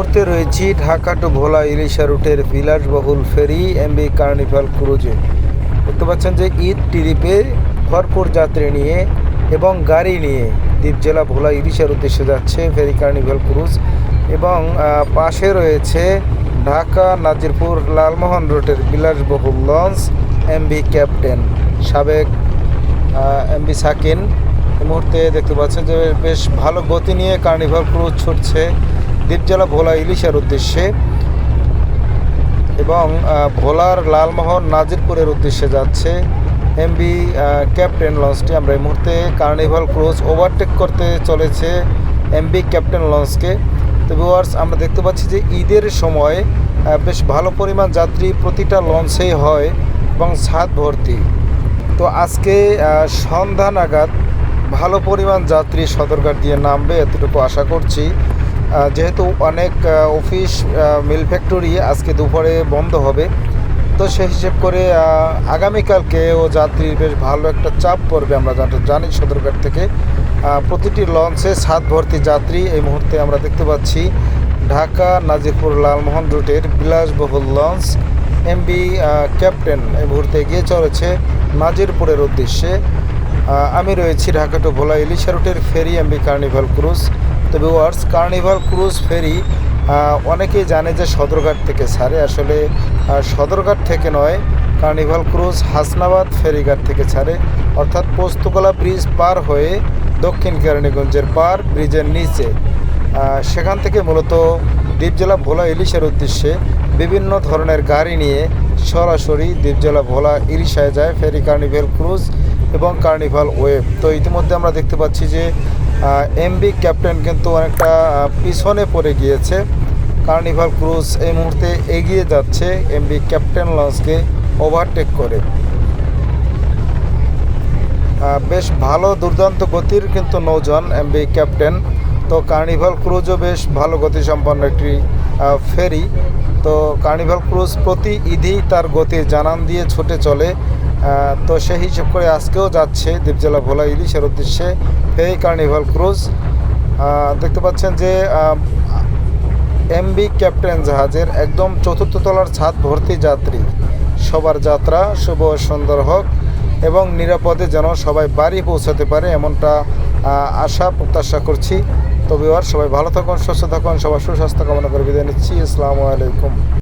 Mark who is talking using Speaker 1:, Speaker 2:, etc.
Speaker 1: মুহূর্তে রয়েছি ঢাকা টু ভোলা ইলিশা রুটের বিলাসবহুল ফেরি এমবি কার্নিভাল ক্রুজে। দেখতে পাচ্ছেন যে ঈদ ট্রিপে ভরপুর যাত্রী নিয়ে এবং গাড়ি নিয়ে দ্বীপ জেলা ভোলা ইলিশার উদ্দেশ্যে যাচ্ছে ফেরি কার্নিভাল ক্রুজ। এবং পাশে রয়েছে ঢাকা নাজিরপুর লালমোহন রুটের বিলাসবহুল লঞ্চ এমবি ক্যাপ্টেন, সাবেক এমবি সাকিন। এই মুহূর্তে দেখতে পাচ্ছেন যে বেশ ভালো গতি নিয়ে কার্নিভাল ক্রুজ ছুটছে দ্বীপ জেলা ভোলা ইলিশার উদ্দেশ্যে এবং ভোলার লালমোহন নাজিরপুরের উদ্দেশ্যে যাচ্ছে এমবি ক্যাপ্টেন লঞ্চটি। আমরা এই মুহূর্তে কার্নিভাল ক্রুজ ওভারটেক করতে চলেছে এমবি ক্যাপ্টেন লঞ্চকে। তো ভিউয়ার্স, আমরা দেখতে পাচ্ছি যে ঈদের সময় বেশ ভালো পরিমাণ যাত্রী প্রতিটা লঞ্চেই হয় এবং ছাদ ভর্তি। তো আজকে সন্ধ্যা নাগাদ ভালো পরিমাণ যাত্রী সদরঘাট দিয়ে নামবে এতটুকু আশা করছি, যেহেতু অনেক অফিস মিল ফ্যাক্টরি আজকে দুপুরে বন্ধ হবে। তো সেই হিসেব করে আগামীকালকেও যাত্রীর বেশ ভালো একটা চাপ পড়বে। আমরা জানি সদরঘাট থেকে প্রতিটি লঞ্চে ছাদ ভর্তি যাত্রী। এই মুহূর্তে আমরা দেখতে পাচ্ছি ঢাকা নাজিরপুর লালমোহন রুটের বিলাসবহুল লঞ্চ এমবি ক্যাপ্টেন এই মুহূর্তে এগিয়ে চলেছে নাজিরপুরের উদ্দেশ্যে। আমি রয়েছি ঢাকা টু ভোলা ইলিশা রুটের ফেরি এমবি কার্নিভাল ক্রুজ। তো ভিউয়ার্স, কার্নিভাল ক্রুজ ফেরি অনেকেই জানে যে সদরঘাট থেকে ছাড়ে, আসলে সদরঘাট থেকে নয়, কার্নিভাল ক্রুজ হাসনাবাদ ফেরিঘাট থেকে ছাড়ে, অর্থাৎ পোস্তগোলা ব্রিজ পার হয়ে দক্ষিণ কেরানীগঞ্জের পার ব্রিজের নিচে। সেখান থেকে মূলত দ্বীপ জেলা ভোলা ইলিশার উদ্দেশ্যে বিভিন্ন ধরনের গাড়ি নিয়ে সরাসরি দ্বীপ জেলা ভোলা ইলিশায় যায় ফেরি কার্নিভাল ক্রুজ এবং কার্নিভাল ওয়েভ। তো ইতিমধ্যে আমরা দেখতে পাচ্ছি যে এমবি ক্যাপ্টেন কিন্তু অনেকটা পিছনে পড়ে গিয়েছে। কার্নিভাল ক্রুজ এই মুহূর্তে এগিয়ে যাচ্ছে এমবি ক্যাপ্টেন লঞ্চকে ওভারটেক করে। বেশ ভালো দুর্দান্ত গতির কিন্তু নৌযান এমবি ক্যাপ্টেন। তো কার্নিভাল ক্রুজও বেশ ভালো গতিসম্পন্ন একটি ফেরি। তো কার্নিভাল ক্রুজ প্রতি ঈদেই তার গতির জানান দিয়ে ছুটে চলে। তো সেই হিসেব করে আজকেও যাচ্ছে দ্বীপ জেলা ভোলা ইলিশের উদ্দেশ্যে ফেরি কার্নিভাল ক্রুজ। দেখতে পাচ্ছেন যে এমবি ক্যাপ্টেন জাহাজের একদম চতুর্থ তলার ছাদ ভর্তি যাত্রী। সবার যাত্রা শুভ সুন্দর হোক এবং নিরাপদে যেন সবাই বাড়ি পৌঁছাতে পারে, এমনটা আশা প্রত্যাশা করছি। তো ভিউয়ার, সবাই ভালো থাকুন, সুস্থ থাকুন, সবার সুস্বাস্থ্য কামনা করে বিদায় নিচ্ছি। আসসালামু আলাইকুম।